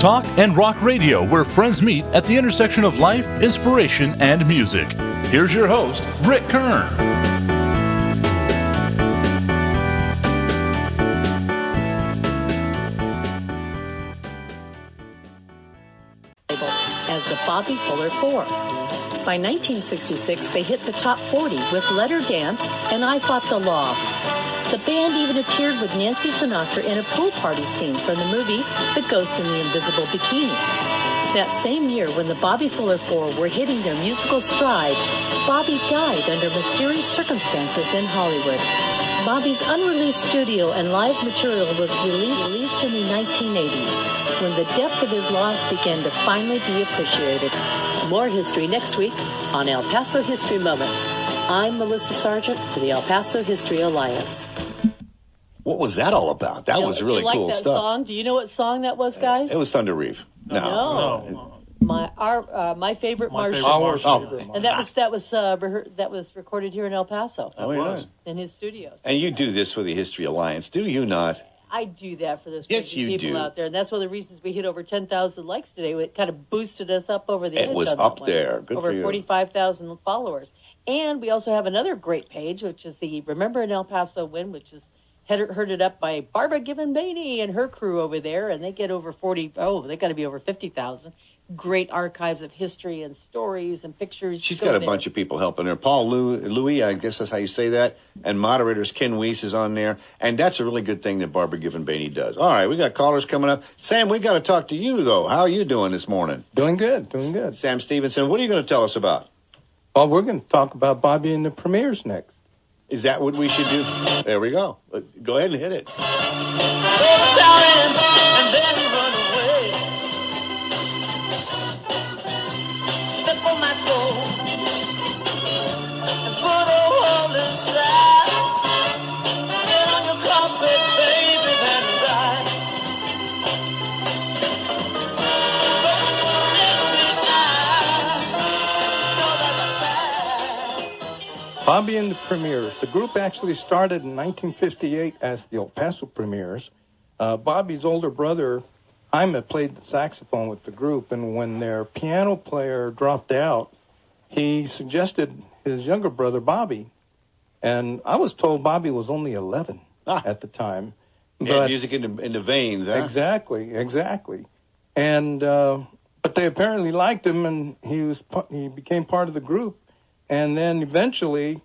Talk and rock radio, where friends meet at the intersection of life, inspiration, and music. Here's your host, Rick Kern. As the Bobby Fuller Four. By 1966, they hit the top 40 with Let Her Dance and I Fought the Law. The band even appeared with Nancy Sinatra in a pool party scene from the movie The Ghost in the Invisible Bikini. That same year, when the Bobby Fuller Four were hitting their musical stride, Bobby died under mysterious circumstances in Hollywood. Bobby's unreleased studio and live material was released in the 1980s, when the depth of his loss began to finally be appreciated. More history next week on El Paso History Moments. I'm Melissa Sargent for the El Paso History Alliance. What was that all about? That was really cool that stuff. Song? Do you know what song that was, guys? It was Thunder Reef. No. My favorite Martian. And that was recorded here in El Paso. Oh, yeah. In his studios. And you do this for the History Alliance, do you not? I do that for those people out there. And that's one of the reasons we hit over 10,000 likes today. It kind of boosted us up over the edge. It was on up that there. Good for you. Over 45,000 followers. And we also have another great page, which is the Remember in El Paso Win, which is herded up by Barbara Given-Bainey and her crew over there. And they get over they got to be over 50,000. Great archives of history and stories and pictures. She's got a bunch of people helping her. Paul Louis, I guess that's how you say that. And moderators Ken Weiss is on there. And that's a really good thing that Barbara Given-Bainey does. All right, we got callers coming up. Sam, we got to talk to you, though. How are you doing this morning? Doing good. Sam Stephenson, what are you going to tell us about? Well, we're going to talk about Bobby and the Premiers next. Is that what we should do? There we go. Go ahead and hit it. Bobby and the Premiers. The group actually started in 1958 as the El Paso Premiers. Bobby's older brother, Jaime, played the saxophone with the group, and when their piano player dropped out, he suggested his younger brother, Bobby. And I was told Bobby was only 11 at the time. But music in the veins, huh? Exactly. And but they apparently liked him, and he became part of the group. And then eventually,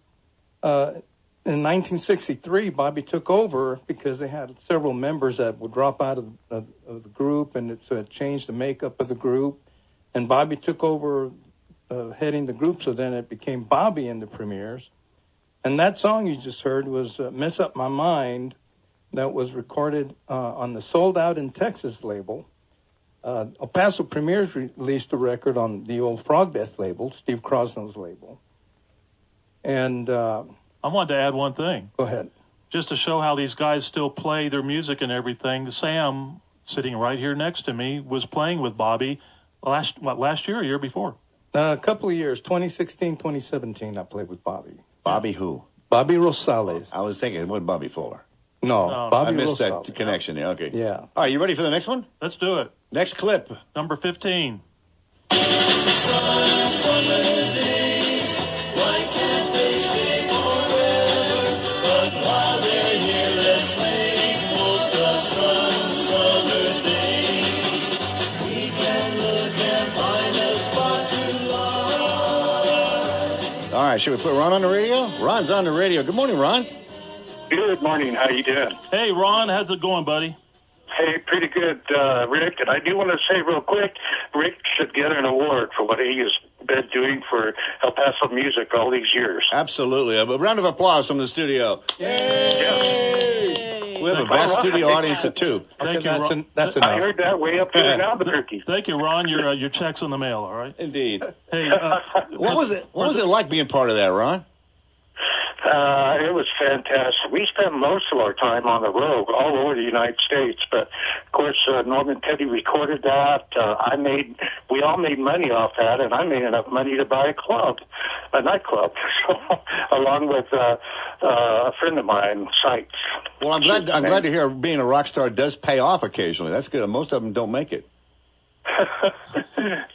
in 1963, Bobby took over because they had several members that would drop out of the group, and so it changed the makeup of the group. And Bobby took over heading the group, so then it became Bobby and the Premiers. And that song you just heard was Mess Up My Mind, that was recorded on the Sold Out in Texas label. El Paso Premiers released the record on the old Frog Death label, Steve Crosnow's label. And I wanted to add one thing. Go ahead. Just to show how these guys still play their music and everything. Sam, sitting right here next to me, was playing with Bobby last year or year before? A couple of years, 2016, 2017, I played with Bobby. Bobby who? Bobby Rosales. I was thinking, what, Bobby Fuller? No, Bobby I missed Rosales. that connection there. Okay. Yeah. All right, you ready for the next one? Let's do it. Next clip. Number 15. All right, should we put Ron on the radio? Ron's on the radio. Good morning, Ron. Good morning. How you doing? Hey, Ron, how's it going, buddy? Hey, pretty good, Rick. And I do want to say real quick, Rick should get an award for what he has been doing for El Paso music all these years. Absolutely. A round of applause from the studio. Yay! We have a vast studio audience of two. Thank you, Ron. That's enough. I heard that way up here in Albuquerque. Thank you, Ron. Your check's in the mail, all right? Indeed. Hey, What was it like being part of that, Ron? It was fantastic. We spent most of our time on the road all over the United States, but of course Norman Petty recorded that. We all made money off that, and I made enough money to buy a nightclub, along with a friend of mine, Sykes. Well, I'm glad to hear being a rock star does pay off occasionally. That's good. Most of them don't make it.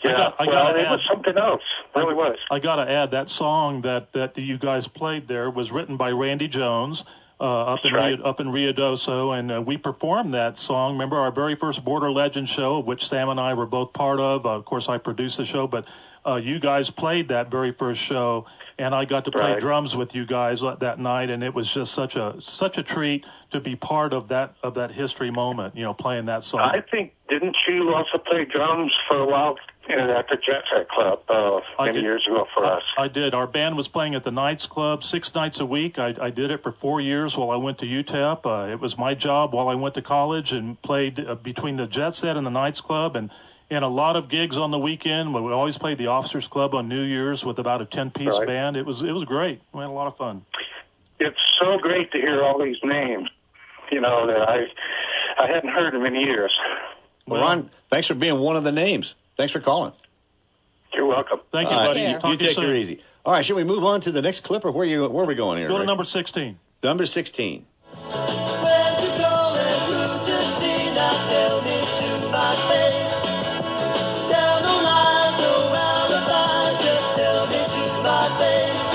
Yeah, I well, gotta it was add- something else. It really was. I got to add that song that you guys played there was written by Randy Jones up in right. Ruidoso, and we performed that song. Remember our very first Border Legends show, which Sam and I were both part of. Of course, I produced the show, but you guys played that very first show, and I got to play Right. drums with you guys that night, and it was just such a treat to be part of that history moment. Playing that song. I think, didn't you also play drums for a while at the Jet Set Club many years ago for us? I did. Our band was playing at the Knights Club 6 nights a week. I did it for 4 years while I went to UTEP. It was my job while I went to college and played between the Jet Set and the Knights Club, and a lot of gigs on the weekend. We always played the Officers Club on New Year's with about a 10-piece Right. band. It was great. We had a lot of fun. It's so great to hear all these names, that I hadn't heard in many years. Well, Ron, thanks for being one of the names. Thanks for calling. You're welcome. Thank you, All right, buddy. Care. Talk you to you take soon. her easy. All right, should we move on to the next clip, or where are we going here? Go to Rick? number 16. Number 16. Where'd you go and who'd you see? Now tell me to my face. Tell no lies, no alibis, just tell me to my face.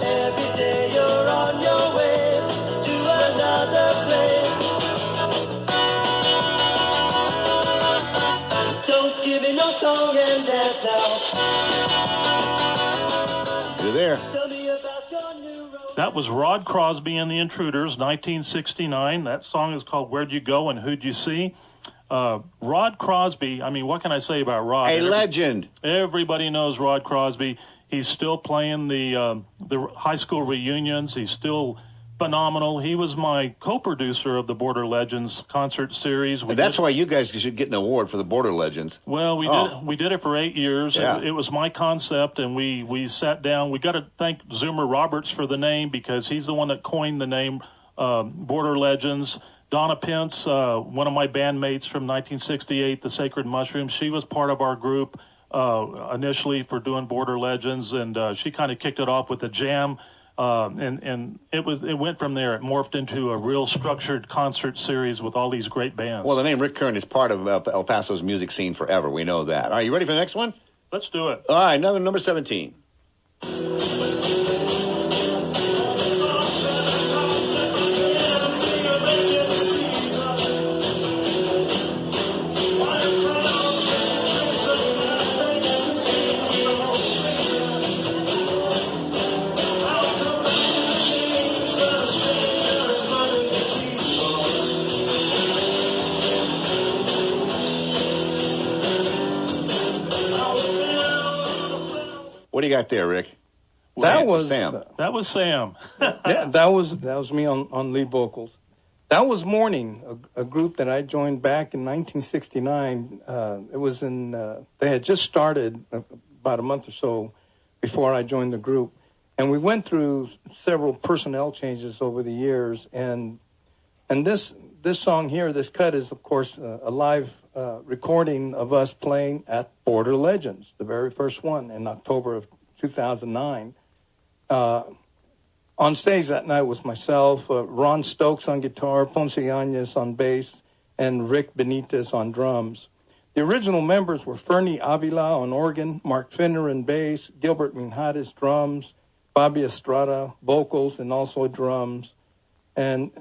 Every day you're on your way to another place. Don't give me no song and dance now. You're there. Tell me about your new road. That was Rod Crosby and the Intruders, 1969. That song is called Where'd You Go and Who'd You See? Rod Crosby, I mean, what can I say about Rod? A legend. Everybody knows Rod Crosby. He's still playing the high school reunions. He's still phenomenal. He was my co-producer of the Border Legends concert series. And that's why you guys should get an award for the Border Legends. Well, we did it for 8 years. Yeah. It was my concept, and we sat down. We got to thank Zoomer Roberts for the name, because he's the one that coined the name Border Legends. Donna Pence, one of my bandmates from 1968, the Sacred Mushrooms, she was part of our group initially for doing Border Legends, and she kind of kicked it off with a jam. And it went from there. It morphed into a real structured concert series with all these great bands. Well, the name Rick Kern is part of El Paso's music scene forever. We know that. All right, you ready for the next one? Let's do it. All right, number 17. What do you got there, Rick? That was Sam. That was Sam. Yeah, that was me on lead vocals. That was Morning, a group that I joined back in 1969. It was they had just started about a month or so before I joined the group, and we went through several personnel changes over the years. And this song here, this cut, is of course a live recording of us playing at Border Legends, the very first one in October of 2009. On stage that night was myself, Ron Stokes on guitar, Ponce Yanez on bass, and Rick Benitez on drums. The original members were Fernie Avila on organ, Mark Finner on bass, Gilbert Minjares drums, Bobby Estrada vocals, and also drums. And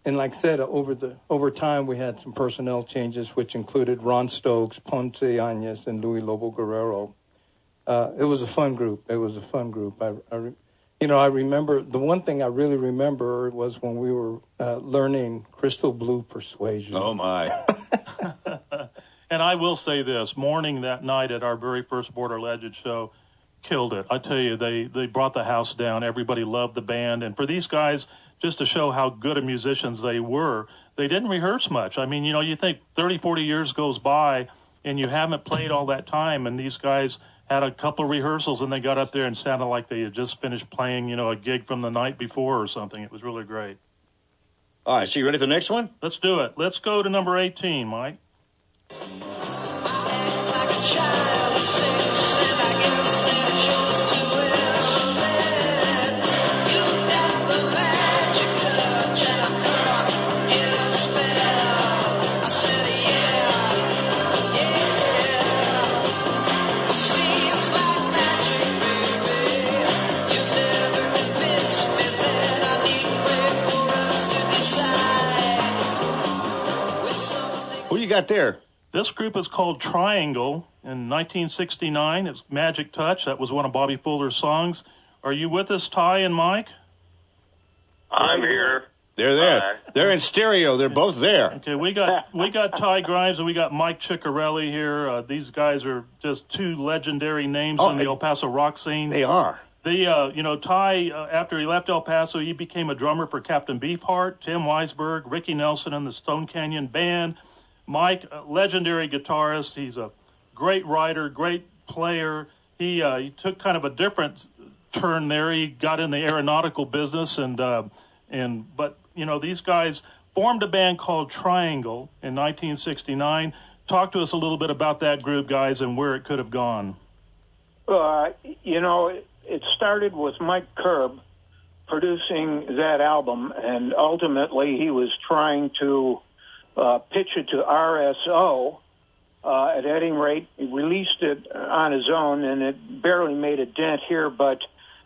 like I said, over time we had some personnel changes, which included Ron Stokes, Ponce Yanez, and Luis Lobo Guerrero. It was a fun group. I remember, the one thing I really remember was when we were learning Crystal Blue Persuasion. Oh, my. And I will say this, Morning that night at our very first Border Legends show killed it. I tell you, they brought the house down. Everybody loved the band. And for these guys, just to show how good of musicians they were, they didn't rehearse much. I mean, you think 30, 40 years goes by and you haven't played all that time, and these guys had a couple of rehearsals and they got up there and sounded like they had just finished playing, a gig from the night before or something. It was really great. All right, so you ready for the next one? Let's do it. Let's go to number 18, Mike. got there? This group is called Triangle. In 1969, it's Magic Touch. That was one of Bobby Fuller's songs. Are you with us, Ty and Mike? I'm here. They're there. They're in stereo. They're both there. Okay, we got Ty Grimes and we got Mike Ciccarelli here. These guys are just two legendary names in the El Paso rock scene. They are. Ty, after he left El Paso, he became a drummer for Captain Beefheart, Tim Weisberg, Ricky Nelson and the Stone Canyon Band. Mike, a legendary guitarist. He's a great writer, great player. He took kind of a different turn there. He got in the aeronautical business, but these guys formed a band called Triangle in 1969. Talk to us a little bit about that group, guys, and where it could have gone. It started with Mike Kerb producing that album, and ultimately he was trying to pitch it to RSO. At any rate, he released it on his own, and it barely made a dent here, but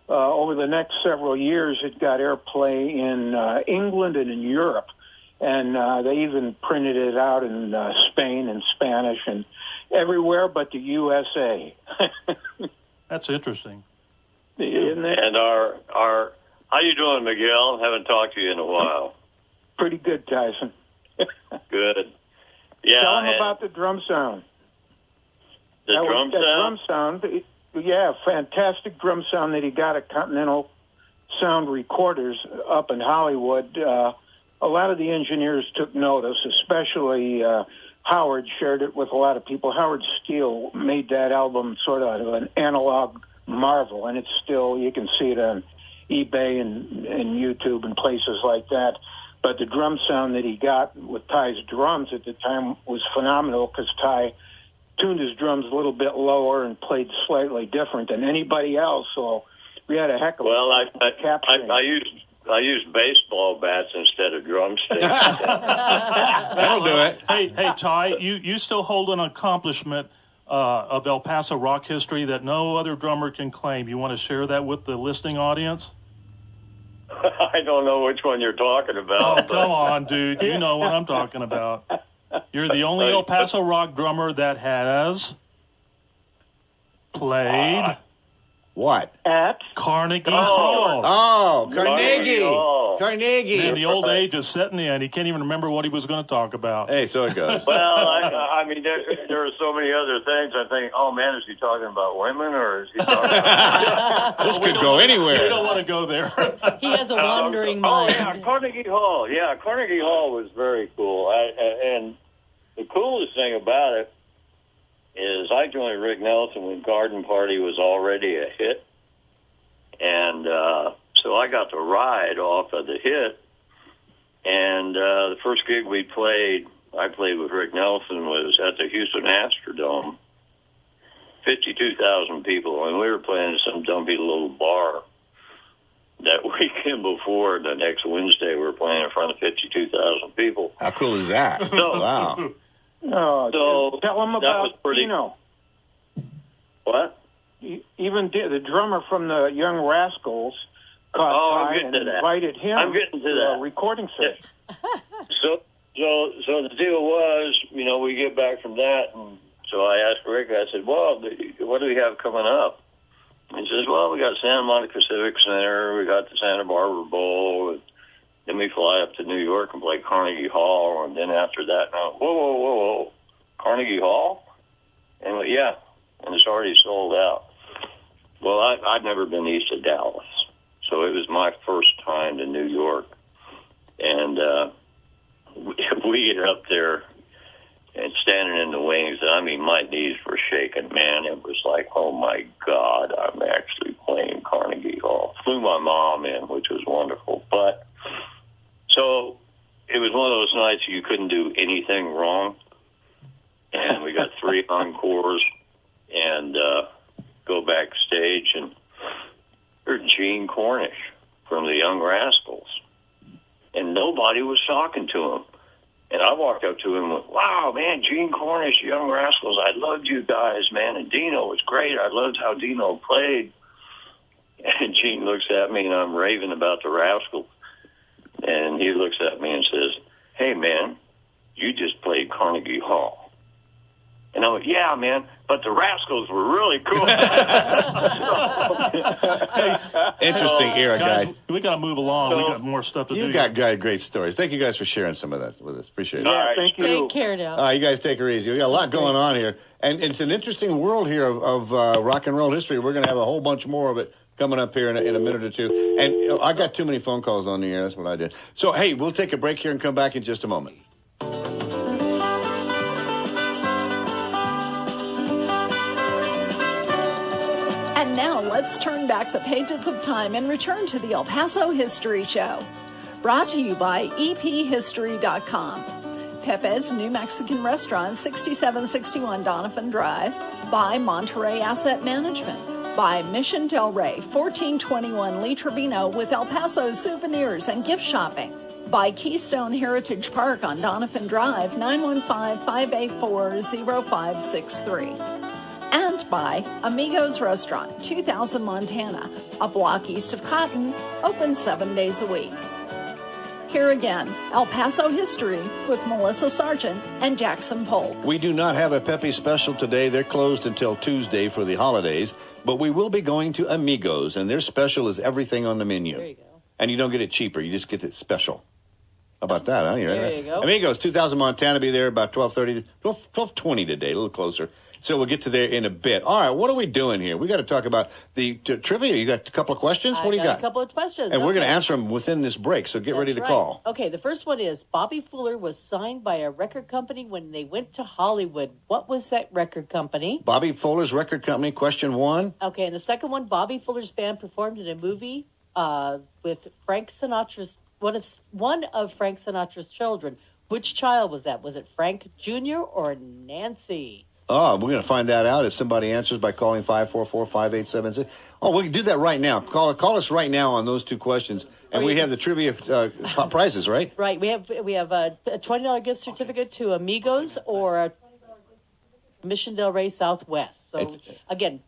over the next several years, it got airplay in England and in Europe, and they even printed it out in Spain and Spanish and everywhere but the USA. That's interesting. And our how you doing, Miguel? Haven't talked to you in a while. Pretty good, Tyson. Good. Yeah. Tell him about the drum sound. The drum sound? Yeah, fantastic drum sound that he got at Continental Sound Recorders up in Hollywood. A lot of the engineers took notice, especially Howard shared it with a lot of people. Howard Steele made that album sort of an analog marvel, and it's still, you can see it on eBay and YouTube and places like that. But the drum sound that he got with Ty's drums at the time was phenomenal, because Ty tuned his drums a little bit lower and played slightly different than anybody else. So we had a heck of a capturing. I used baseball bats instead of drumsticks. That'll do it. Hey, Ty, you still hold an accomplishment of El Paso rock history that no other drummer can claim. You want to share that with the listening audience? I don't know which one you're talking about. Oh, come on, dude. You know what I'm talking about. You're the only El Paso rock drummer that has played what? At Carnegie Hall. Oh, Carnegie. Carnegie. Man, the old age is setting in. He can't even remember what he was going to talk about. Hey, so it goes. Well, I mean, there are so many other things. I think, oh, man, is he talking about women, or is he talking about... This could go anywhere. We don't want to go there. He has a wandering mind. Oh, yeah, Carnegie Hall. Yeah, Carnegie Hall was very cool. And the coolest thing about it is I joined Rick Nelson when Garden Party was already a hit. And so I got to ride off of the hit. And the first gig I played with Rick Nelson, was at the Houston Astrodome. 52,000 people, and we were playing in some dumpy little bar. That weekend before, the next Wednesday, we were playing in front of 52,000 people. How cool is that? So, wow. Oh, so tell him about Dino. What? Even the drummer from the Young Rascals caught Ty and invited him to a recording session. So the deal was, we get back from that, and so I asked Rick, I said, well, what do we have coming up? He says, well, we got Santa Monica Civic Center, we got the Santa Barbara Bowl, and then we fly up to New York and play Carnegie Hall, and then after that, whoa, Carnegie Hall? And yeah, and it's already sold out. Well, I'd never been east of Dallas, so it was my first time to New York, and we get up there and standing in the wings, I mean, my knees were shaking, man. It was like, oh, my God, I'm actually playing Carnegie Hall. Flew my mom in, which was wonderful. But so it was one of those nights you couldn't do anything wrong. And we got 3 encores and go backstage and heard Gene Cornish from the Young Rascals. And nobody was talking to him. And I walked up to him and went, wow, man, Gene Cornish, Young Rascals, I loved you guys, man. And Dino was great. I loved how Dino played. And Gene looks at me, and I'm raving about the Rascals. And he looks at me and says, hey, man, you just played Carnegie Hall. yeah, man, but the Rascals were really cool. Interesting era, guys. We got to move along. We got more stuff to do. You got great stories. Thank you guys for sharing some of that with us. Appreciate it. All right. Thank you. Take care now. All right, you guys take her easy. We got a lot going on here. And it's an interesting world here of rock and roll history. We're going to have a whole bunch more of it coming up here in a minute or two. And I got too many phone calls on the air. That's what I did. So, hey, we'll take a break here and come back in just a moment. And now let's turn back the pages of time and return to the El Paso History Show. Brought to you by EPHistory.com. Pepe's New Mexican Restaurant, 6761 Donovan Drive. By Monterey Asset Management. By Mission Del Rey, 1421 Lee Trevino with El Paso souvenirs and gift shopping. By Keystone Heritage Park on Donovan Drive, 915-584-0563. And by Amigos Restaurant, 2000 Montana, a block east of Cotton, open 7 days a week. Here again, El Paso History with Melissa Sargent and Jackson Polk. We do not have a Pepe special today. They're closed until Tuesday for the holidays, but we will be going to Amigos, and their special is everything on the menu. There you go. And you don't get it cheaper. You just get it special. How about that, huh? There you go. Amigos, 2000 Montana, be there about 12:20 today, a little closer. So we'll get to there in a bit. All right, what are we doing here? We got to talk about the trivia. You got a couple of questions? What do you got? A couple of questions. And we're going to answer them within this break, so get ready to call. Okay, the first one is Bobby Fuller was signed by a record company when they went to Hollywood. What was that record company? Bobby Fuller's record company, question one. Okay, and the second one, Bobby Fuller's band performed in a movie with Frank Sinatra's, one of Frank Sinatra's children. Which child was that? Was it Frank Jr. or Nancy? Oh, we're going to find that out if somebody answers by calling 544-5876. Oh, we can do that right now. Call us right now on those two questions, and we have the trivia prizes, right? Right. We have a $20 gift certificate to Amigos or a Mission Del Rey Southwest. So again,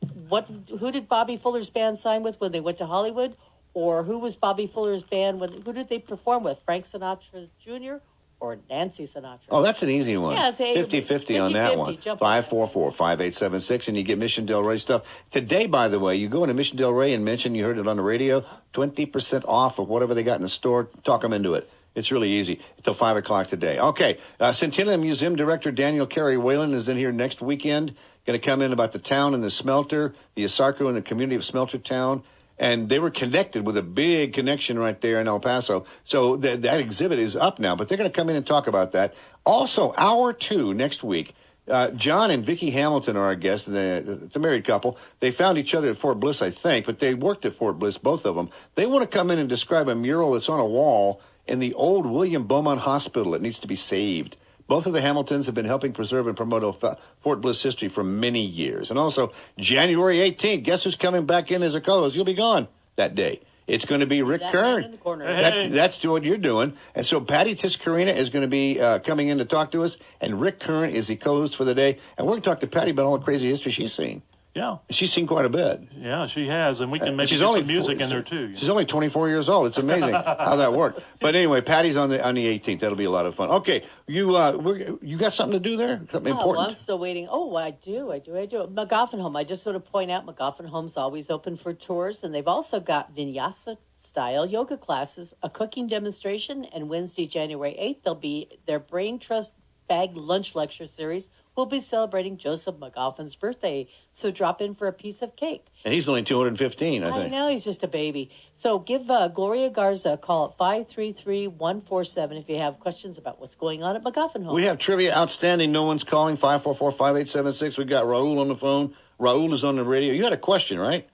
who did Bobby Fuller's band sign with when they went to Hollywood, or who was Bobby Fuller's band who did they perform with? Frank Sinatra Jr. or Nancy Sinatra? Oh, that's an easy one. Yeah, it's 50-50 on that one. 544-5876, and you get Mission Del Rey stuff. Today, by the way, you go into Mission Del Rey and mention you heard it on the radio, 20% off of whatever they got in the store. Talk them into it. It's really easy. Until 5 o'clock today. Okay, Centennial Museum Director Daniel Carey Whalen is in here next weekend. Going to come in about the town and the smelter, the Isarco and the community of Smelter Town. And they were connected with a big connection right there in El Paso. So that exhibit is up now, but they're going to come in and talk about that. Also, hour 2 next week, John and Vicki Hamilton are our guests. It's a married couple. They found each other at Fort Bliss, I think, but they worked at Fort Bliss, both of them. They want to come in and describe a mural that's on a wall in the old William Beaumont Hospital. It needs to be saved. Both of the Hamiltons have been helping preserve and promote Fort Bliss history for many years. And also, January 18th, guess who's coming back in as a co-host? You'll be gone that day. It's going to be Rick Kern. That's what you're doing. And so Patty Tiscarina is going to be coming in to talk to us, and Rick Kern is the co-host for the day. And we're going to talk to Patty about all the crazy history she's seen. Yeah. She's seen quite a bit. Yeah, she has, and we can maybe get some music in there, too. She's only 24 years old. It's amazing how that worked. But anyway, Patty's on the 18th. That'll be a lot of fun. Okay, you got something to do there? Something important? Well, I'm still waiting. Oh, I do. McGoffin Home. I just want to point out McGoffin Home's always open for tours, and they've also got vinyasa-style yoga classes, a cooking demonstration, and Wednesday, January 8th, there'll be their Brain Trust Bag Lunch Lecture Series. We'll be celebrating Joseph McGoffin's birthday, so drop in for a piece of cake. And he's only 215, I think. I know, he's just a baby. So give Gloria Garza a call at 533-147 if you have questions about what's going on at McGoffin Home. We have trivia outstanding. No one's calling, 544-5876. We got Raul on the phone. Raul is on the radio. You had a question, right?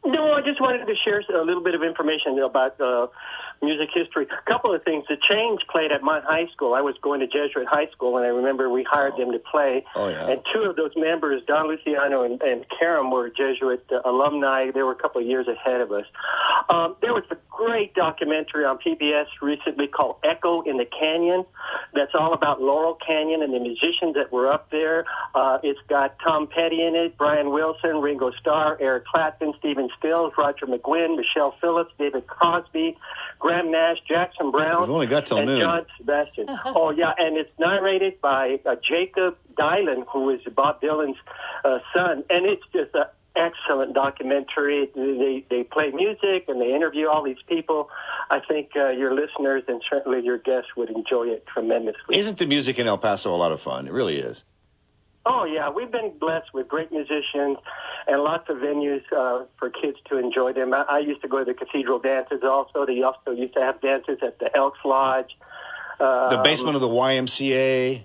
No, I just wanted to share a little bit of information about music history. A couple of things. The Change played at my high school. I was going to Jesuit High School, and I remember we hired them to play. Oh, yeah. And two of those members, Don Luciano and Kern, were Jesuit alumni. They were a couple of years ahead of us. There was a great documentary on PBS recently called Echo in the Canyon. That's all about Laurel Canyon and the musicians that were up there. It's got Tom Petty in it, Brian Wilson, Ringo Starr, Eric Clapton, Stephen Stills, Roger McGuinn, Michelle Phillips, David Crosby, Graham Nash, Jackson Brown, We've only got till and noon. John Sebastian. Oh, yeah, and it's narrated by Jacob Dylan, who is Bob Dylan's son, and it's just an excellent documentary. They play music and they interview all these people. I think your listeners and certainly your guests would enjoy it tremendously. Isn't the music in El Paso a lot of fun? It really is. Oh, yeah. We've been blessed with great musicians and lots of venues for kids to enjoy them. I used to go to the cathedral dances also. They also used to have dances at the Elks Lodge. The basement of the YMCA.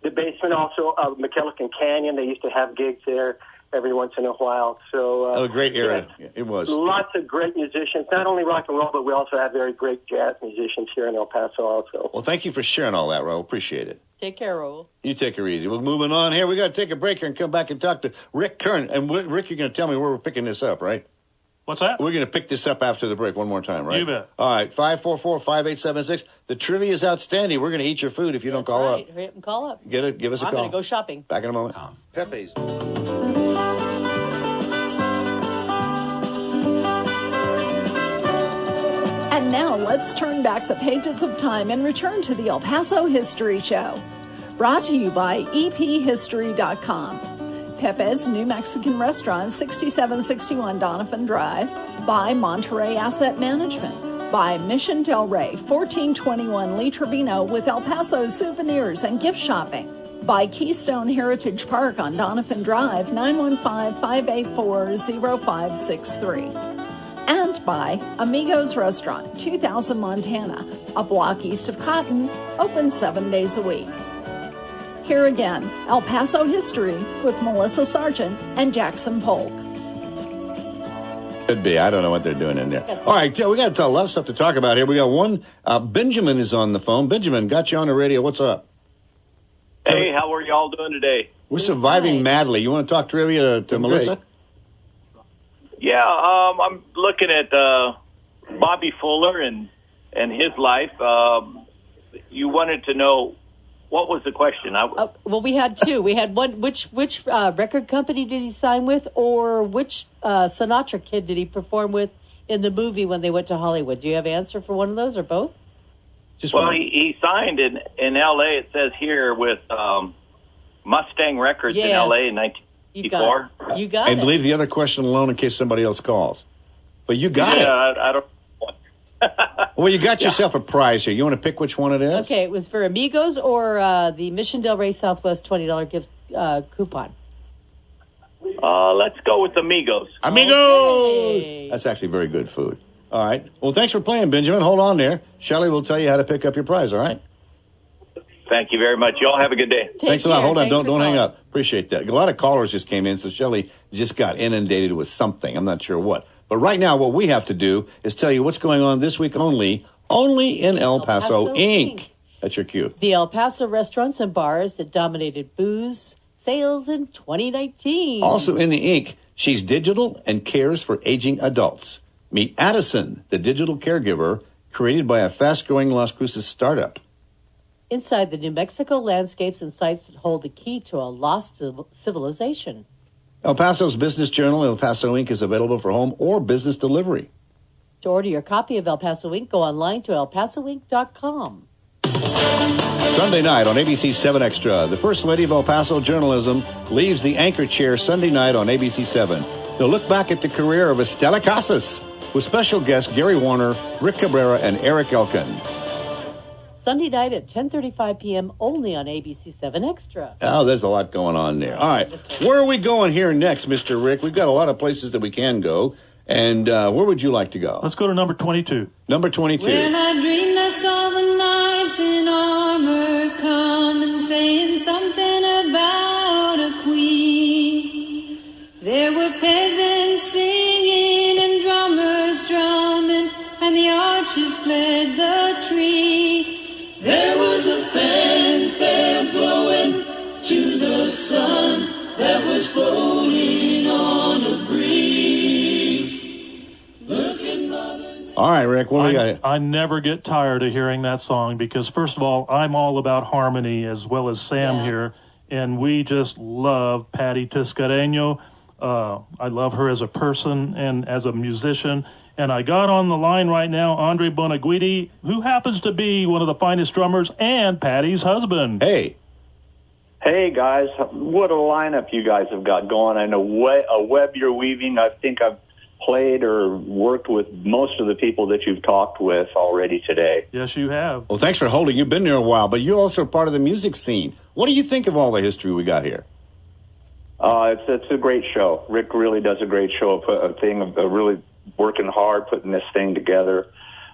The basement also of McKellican Canyon. They used to have gigs there every once in a while. So, a great era. Yeah, it was. Lots of great musicians, not only rock and roll, but we also have very great jazz musicians here in El Paso also. Well, thank you for sharing all that, Raul. Appreciate it. Take care, Raul. You take her easy. We're moving on here. We got to take a break here and come back and talk to Rick Kern. And Rick, you're going to tell me where we're picking this up, right? What's that? We're going to pick this up after the break one more time, right? You bet. All right, 544-5876. The trivia is outstanding. We're going to eat your food if you don't call up. Hurry up and call up. Give us a call. I'm going to go shopping. Back in a moment. Pepe's. And now let's turn back the pages of time and return to the El Paso History Show. Brought to you by EPHistory.com. Pepe's New Mexican Restaurant, 6761 Donovan Drive. By Monterey Asset Management. By Mission Del Rey, 1421 Lee Trevino with El Paso souvenirs and gift shopping. By Keystone Heritage Park on Donovan Drive, 915-584-0563. And by Amigos Restaurant, 2000 Montana, a block east of Cotton, open 7 days a week. Here again, El Paso History with Melissa Sargent and Jackson Polk. Could be. I don't know what they're doing in there. All right, we got a lot of stuff to talk about here. We got one. Benjamin is on the phone. Benjamin, got you on the radio. What's up? Hey, how are y'all doing today? We're surviving madly. You want to talk trivia to Melissa? Yeah, I'm looking at Bobby Fuller and his life. You wanted to know, what was the question? Well, we had two. We had one. Which record company did he sign with, or which Sinatra kid did he perform with in the movie when they went to Hollywood? Do you have an answer for one of those or both? He signed in L.A., it says here, with Mustang Records in L.A. in 1954. You got it. And leave the other question alone in case somebody else calls. But you got it. I don't. Well, you got yourself a prize here. You want to pick which one it is? Okay, it was for Amigos or the Mission Del Rey Southwest $20 gift coupon. Let's go with Amigos. Amigos! Okay. That's actually very good food. All right. Well, thanks for playing, Benjamin. Hold on there. Shelley will tell you how to pick up your prize, all right? Thank you very much. Y'all have a good day. Thanks a lot. Hold on. Don't hang up. Appreciate that. A lot of callers just came in, so Shelley just got inundated with something. I'm not sure what. But right now, what we have to do is tell you what's going on this week only in El Paso Inc. That's your cue. The El Paso restaurants and bars that dominated booze sales in 2019. Also in the Inc., she's digital and cares for aging adults. Meet Addison, the digital caregiver created by a fast-growing Las Cruces startup. Inside the New Mexico landscapes and sites that hold the key to a lost civilization. El Paso's business journal, El Paso Inc., is available for home or business delivery. To order your copy of El Paso Inc., go online to elpasoinc.com. Sunday night on ABC 7 Extra, the First Lady of El Paso journalism leaves the anchor chair Sunday night on ABC 7. They'll look back at the career of Estela Casas with special guests Gary Warner, Rick Cabrera, and Eric Elkin. Sunday night at 10:35 p.m. only on ABC 7 Extra. Oh, there's a lot going on there. All right. Where are we going here next, Mr. Rick? We've got a lot of places that we can go. And where would you like to go? Let's go to number 22. Number 22. When I dreamed I saw the knights in armor come and saying something about a queen. There were peasants singing and drummers drumming, and the archers fled the tree. There was a fanfare blowing to the sun that was floating on a breeze. All right, Rick? What do we got? I never get tired of hearing that song because, first of all, I'm all about harmony as well as Sam here, and we just love Patty Tiscareño. I love her as a person and as a musician. And I got on the line right now Andre Bonagridi, who happens to be one of the finest drummers and Patty's husband. Hey. Hey, guys. What a lineup you guys have got going. I know a web you're weaving. I think I've played or worked with most of the people that you've talked with already today. Yes, you have. Well, thanks for holding. You've been there a while, but you're also part of the music scene. What do you think of all the history we got here? It's a great show. Rick really does a great show, really working hard, putting this thing together.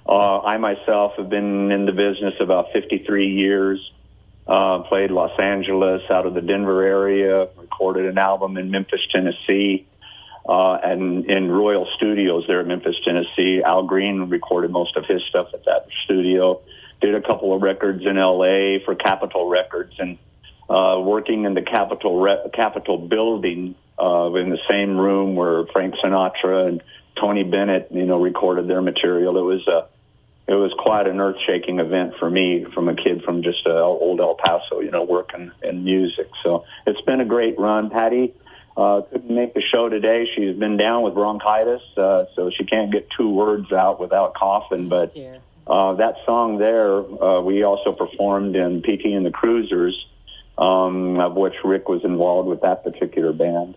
I myself have been in the business about 53 years, played Los Angeles, out of the Denver area, recorded an album in Memphis, Tennessee, and in Royal Studios there in Memphis, Tennessee. Al Green recorded most of his stuff at that studio. Did a couple of records in L.A. for Capitol Records, and working in the Capitol building in the same room where Frank Sinatra and Tony Bennett, recorded their material. It was quite an earth-shaking event for me, from a kid from just old El Paso, working in music. So it's been a great run. Patty couldn't make the show today. She's been down with bronchitis, so she can't get 2 words out without coughing. But that song there, we also performed in P.T. and the Cruisers, of which Rick was involved with that particular band.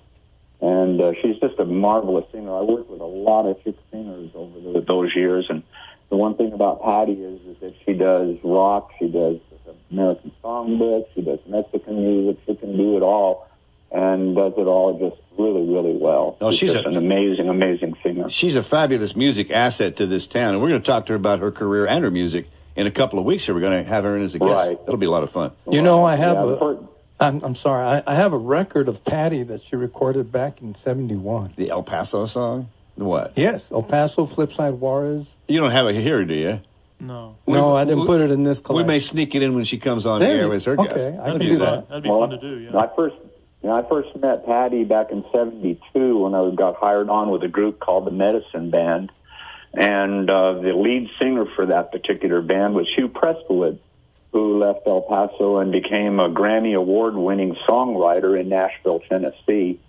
And she's just a marvelous singer. I worked with a lot of chick singers over those years, and the one thing about Patty is that she does rock, she does American songbook, she does Mexican music, she can do it all, and does it all just really, really well. Oh, she's just an amazing, amazing singer. She's a fabulous music asset to this town, and we're going to talk to her about her career and her music in a couple of weeks here. We're going to have her in as a guest. Right. That'll be a lot of fun. I have I'm sorry. I have a record of Patty that she recorded back in '71. The El Paso song? What? Yes, El Paso, Flipside Juarez. You don't have it here, do you? No. No, I didn't put it in this collection. We may sneak it in when she comes on the air as her guest. Okay, I can do do that. that. That'd be fun to do, yeah. I first met Patty back in '72 when I got hired on with a group called the Medicine Band. And the lead singer for that particular band was Hugh Prestwood, who left El Paso and became a Grammy Award-winning songwriter in Nashville, Tennessee.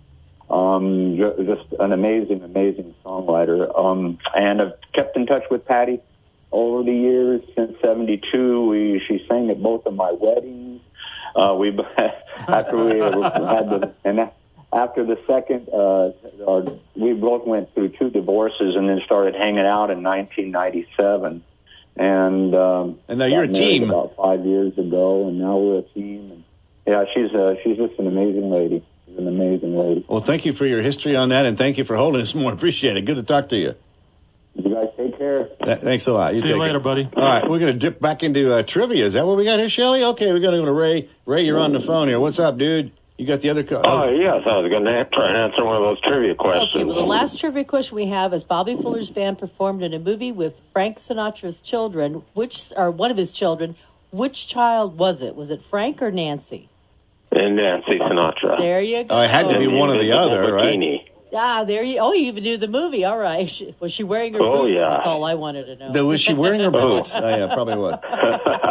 Just an amazing, amazing songwriter. And I've kept in touch with Patty over the years. Since '72, she sang at both of my weddings. After the second, we both went through 2 divorces and then started hanging out in 1997. And now you're a team. About 5 years ago, and now we're a team. And yeah, she's just an amazing lady. She's an amazing lady. Well, thank you for your history on that, and thank you for holding us more. Appreciate it. Good to talk to you. You guys take care. Thanks a lot. See you later, buddy. All right, we're going to dip back into trivia. Is that what we got here, Shelley? Okay, we're going to go to Ray. Ray, you're on the phone here. What's up, dude? You got the other... Yes, I was going to try and answer one of those trivia questions. Okay, well, the last trivia question we have is Bobby Fuller's band performed in a movie with Frank Sinatra's children, one of his children. Which child was it? Was it Frank or Nancy? And Nancy Sinatra. There you go. Oh, it had to be one or the other, right? There you... Oh, you even knew the movie. All right. Was she wearing her boots? Yeah. That's all I wanted to know. Was she wearing her boots? Oh, yeah, probably was.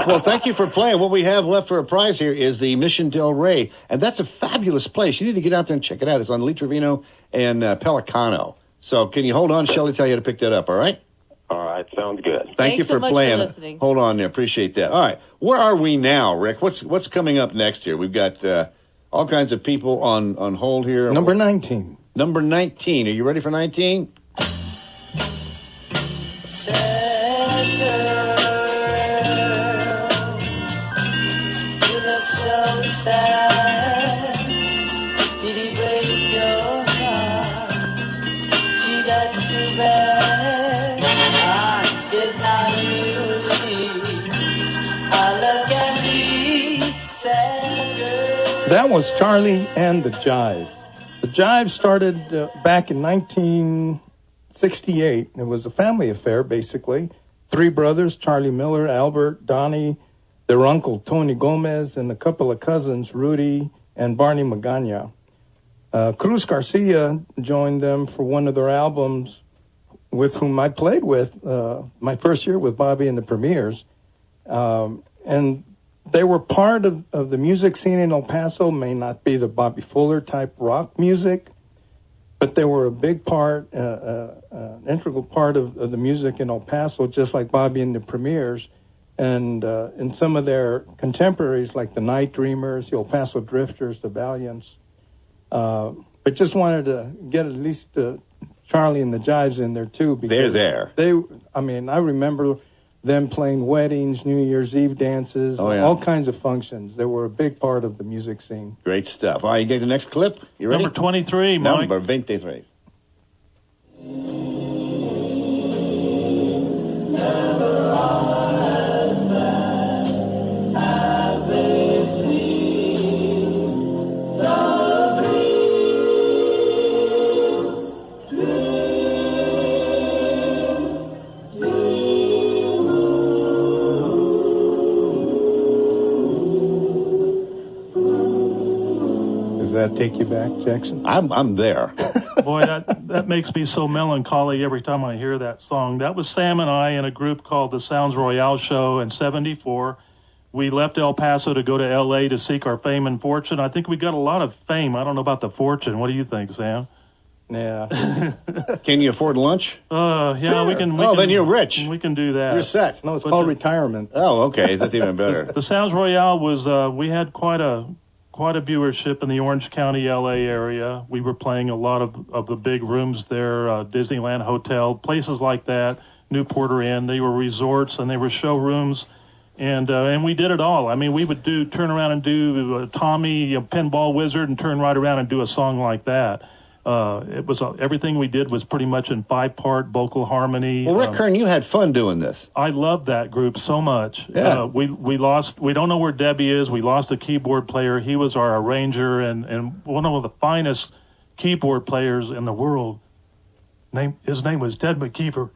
Well, thank you for playing. What we have left for a prize here is the Mission Del Rey, and that's a fabulous place. You need to get out there and check it out. It's on Lee Trevino and Pelicano. So can you hold on? Shelley tell you to pick that up, all right? All right, sounds good. Thank you for playing. Hold on there. Appreciate that. All right. Where are we now, Rick? What's coming up next here? We've got all kinds of people on hold here. Number 19. Number 19. Are you ready for 19? That was Charlie and the Jives. The Jives started back in 1968. It was a family affair, basically. 3 brothers, Charlie Miller, Albert, Donnie, their uncle, Tony Gomez, and a couple of cousins, Rudy and Barney Magana. Cruz Garcia joined them for one of their albums, with whom I played with my first year with Bobby and the Premiers. And they were part of the music scene in El Paso. May not be the Bobby Fuller type rock music, but they were a big part, an integral part of the music in El Paso, just like Bobby and the Premiers. And some of their contemporaries, like the Night Dreamers, the El Paso Drifters, the Valiants. But just wanted to get at least Charlie and the Jives in there, too. They're there. I remember them playing weddings, New Year's Eve dances, all kinds of functions. They were a big part of the music scene. Great stuff. All right, you get the next clip? You ready? Number 23, Mike. Number 23. Does that take you back, Jackson? I'm there. Boy, that makes me so melancholy every time I hear that song. That was Sam and I in a group called the Sounds Royale Show in '74. We left El Paso to go to L.A. to seek our fame and fortune. I think we got a lot of fame. I don't know about the fortune. What do you think, Sam? Yeah. Can you afford lunch? Yeah, we can. Then you're rich. We can do that. You're set. No, it's called retirement. Oh, okay. That's even better. The Sounds Royale was, we had quite a viewership in the Orange County, LA area. We were playing a lot of the big rooms there, Disneyland Hotel, places like that, Newport Inn. They were resorts and they were showrooms, and we did it all. I mean, we would turn around and do Tommy, Pinball Wizard, and turn right around and do a song like that. It was everything we did was pretty much in 5-part vocal harmony. Well, Rick Kern, you had fun doing this. I loved that group so much. Yeah. We lost. We don't know where Debbie is. We lost a keyboard player. He was our arranger and one of the finest keyboard players in the world. His name was Ted McKeever.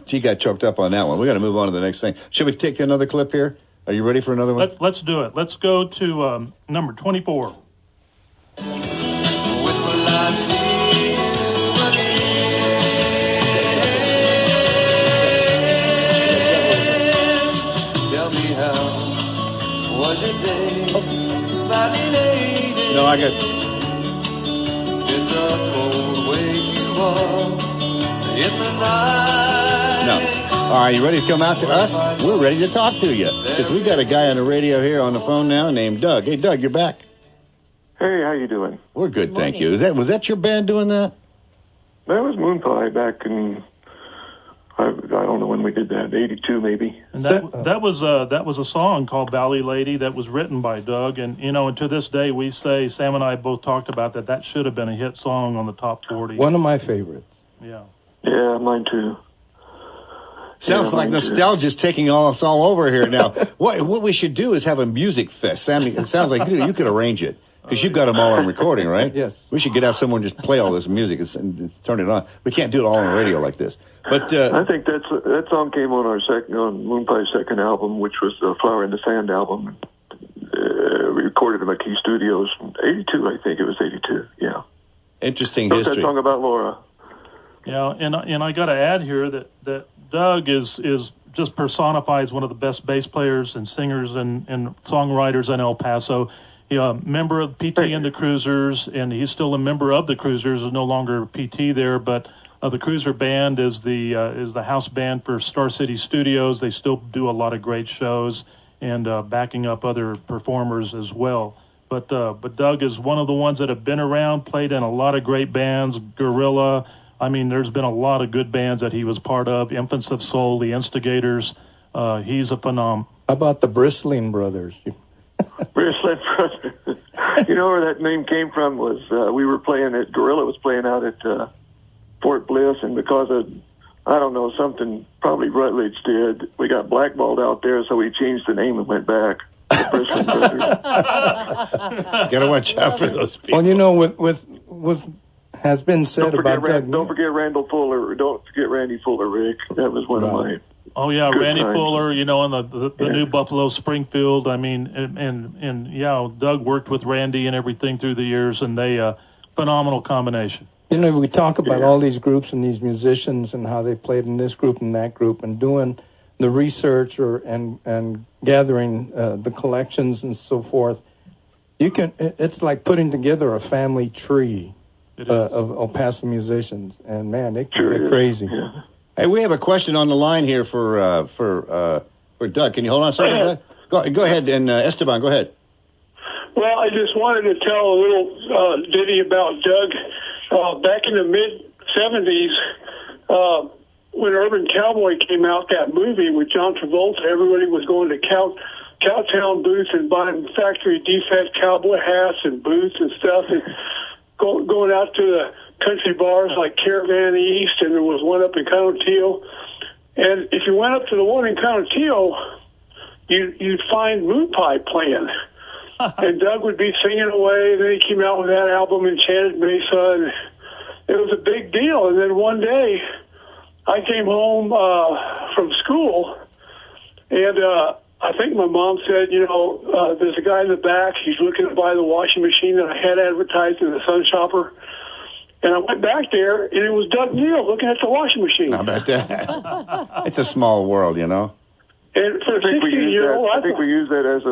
She got choked up on that one. We got to move on to the next thing. Should we take another clip here? Are you ready for another one? Let's do it. Let's go to number 24. No, I got. No. All right, you ready to come out to us? We're ready to talk to you because we got a guy on the radio here on the phone now named Doug. Hey, Doug, you're back. Hey, how you doing? We're good, thank you. Was that your band doing that? That was Moonpie back in, I don't know when we did that, 82 maybe. And that was a song called Valley Lady that was written by Doug, and and to this day we say, Sam and I both talked about that should have been a hit song on the top 40. One of my favorites. Yeah. Yeah, mine too. Sounds like nostalgia's taking us all over here now. What we should do is have a music fest. Sammy, it sounds like you could arrange it. Because you've got them all on recording, right? Yes. We should out someone just play all this music and turn it on. We can't do it all on the radio like this. But I think that song came on on Moonpie's second album, which was the Flower in the Sand album. We recorded at McKee Studios in 82, I think it was 82. Yeah. Interesting What's history. that song about Laura? Yeah, and I got to add here that Doug is just personifies one of the best bass players and singers and songwriters in El Paso. Member of PT and the Cruisers, and he's still a member of the Cruisers. There's no longer PT there, but the Cruiser Band is the house band for Star City Studios. They still do a lot of great shows and backing up other performers as well. But Doug is one of the ones that have been around, played in a lot of great bands, Gorilla. I mean, there's been a lot of good bands that he was part of, Infants of Soul, The Instigators. He's a phenom. How about the Bristling Brothers? Bristling Brothers. You know where that name came from was we were playing at, Gorilla was playing out at Fort Bliss, and because of, I don't know, something probably Rutledge did, we got blackballed out there, so we changed the name and went back. The Bristling Brothers. Gotta watch out for those people. Well, with has been said about Doug. Don't forget Randall Fuller. Don't forget Randy Fuller, Rick. That was one of my. Oh yeah, good Randy times. Fuller. And the new Buffalo Springfield. I mean, and Doug worked with Randy and everything through the years, and they phenomenal combination. You know, we talk about all these groups and these musicians and how they played in this group and that group and doing the research and gathering the collections and so forth. It's like putting together a family tree of El Paso musicians, and man, it can get crazy. Yeah. Hey, we have a question on the line here for Doug. Can you hold on a second? Go ahead, and Esteban, go ahead. Well, I just wanted to tell a little ditty about Doug. Back in the mid-'70s, when Urban Cowboy came out, that movie with John Travolta, everybody was going to Cowtown booths and buying factory defect cowboy hats and boots and stuff, and going out to the country bars like Caravan East, and there was one up in Conotillo. And if you went up to the one in Conotillo, you'd find Moon Pie playing. And Doug would be singing away, and then he came out with that album, Enchanted Mesa, and it was a big deal. And then one day, I came home from school, and I think my mom said, there's a guy in the back, he's looking to buy the washing machine that I had advertised in the Sun Shopper. And I went back there, and it was Doug Neal looking at the washing machine. How about that? It's a small world, you know. And for 16-year-old, I think we used that as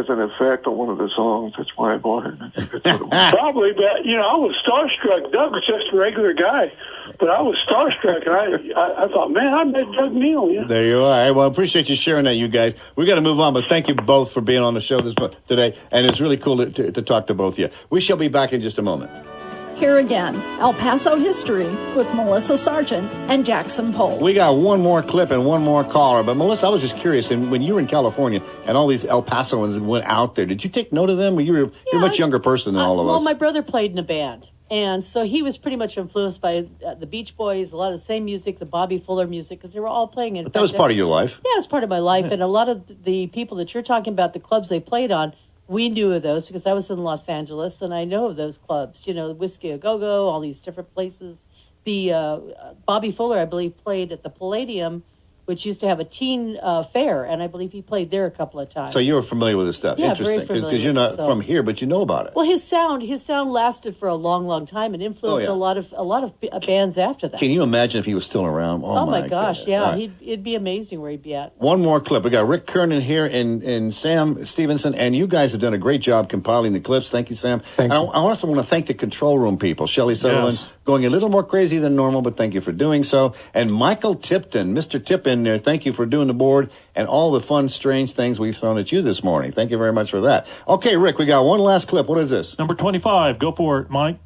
an effect on one of the songs. That's why I bought it. Probably, but I was starstruck. Doug was just a regular guy, but I was starstruck, and I thought, man, I met Doug Neal. Yeah. There you are. Well, I appreciate you sharing that, you guys. We got to move on, but thank you both for being on the show today, and it's really cool to talk to both of you. We shall be back in just a moment. Here again, El Paso History with Melissa Sargent and Jackson Pohl. We got one more clip and one more caller. But, Melissa, I was just curious, and when you were in California and all these El Pasoans went out there, did you take note of them? You're a much younger person than all of us. Well, my brother played in a band, and so he was pretty much influenced by the Beach Boys, a lot of the same music, the Bobby Fuller music, because they were all playing it. But that was part of your life. Yeah, it was part of my life, and a lot of the people that you're talking about, the clubs they played on, we knew of those because I was in Los Angeles, and I know of those clubs. Whiskey A Go Go, all these different places. The Bobby Fuller, I believe, played at the Palladium, which used to have a teen fair, and I believe he played there a couple of times. So you were familiar with this stuff. Yeah, interesting. very familiar. Because you're not from here, but you know about it. Well, his sound lasted for a long, long time and influenced a lot of bands after that. Can you imagine if he was still around? Oh my gosh, goodness. yeah, Right. it'd be amazing where he'd be at. One more clip. We got Rick Kern in here and Sam Stephenson, and you guys have done a great job compiling the clips. Thank you, Sam. I also want to thank the control room people. Shelley Sutherland, going a little more crazy than normal, but thank you for doing so. And Michael Tipton, Mr. Tip in there, thank you for doing the board and all the fun, strange things we've thrown at you this morning. Thank you very much for that. Okay, Rick, we got one last clip. What is this? Number 25. Go for it, Mike.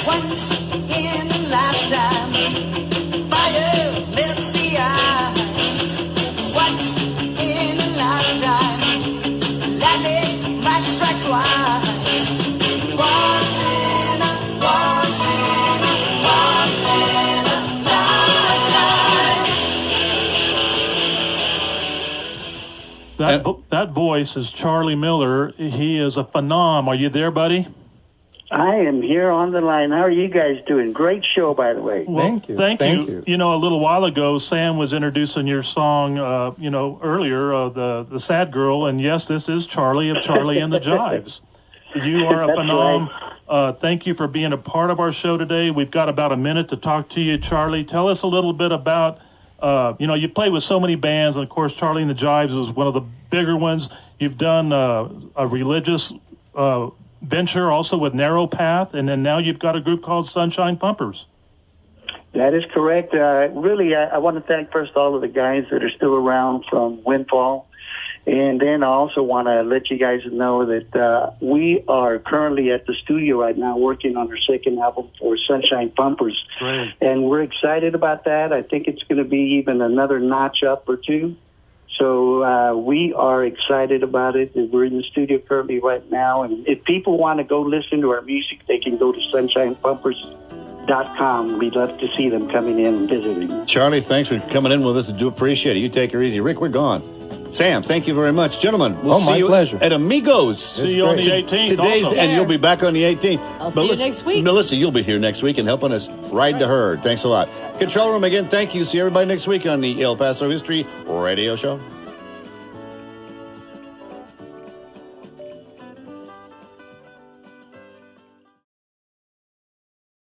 Once in a lifetime, fire melts the ice. Once in a lifetime, lightning might strike twice. Once in a lifetime. That voice is Charlie Miller. He is a phenom. Are you there, buddy? I am here on the line. How are you guys doing? Great show, by the way. Well, thank you. You know, a little while ago, Sam was introducing your song, earlier, the Sad Girl. And yes, this is Charlie of Charlie and the Jives. You are a phenom. Right. Thank you for being a part of our show today. We've got about a minute to talk to you, Charlie. Tell us a little bit about, you play with so many bands. And, of course, Charlie and the Jives is one of the bigger ones. You've done a religious venture also with Narrow Path, and then now you've got a group called Sunshine Pumpers. That is correct. Really, I want to thank first all of the guys that are still around from Windfall. And then I also want to let you guys know that we are currently at the studio right now working on our second album for Sunshine Pumpers. Great. And we're excited about that. I think it's going to be even another notch up or two. So we are excited about it. We're in the studio currently right now. And if people want to go listen to our music, they can go to sunshinepumpers.com. We'd love to see them coming in and visiting. Charlie, thanks for coming in with us. I do appreciate it. You take her easy. Rick, we're gone. Sam, thank you very much. Gentlemen, we'll see you pleasure. At Amigos. See you on the 18th. And you'll be back on the 18th. I'll see you next week. Melissa, you'll be here next week and helping us ride the herd. Thanks a lot. Control room again, thank you. See everybody next week on the El Paso History Radio Show.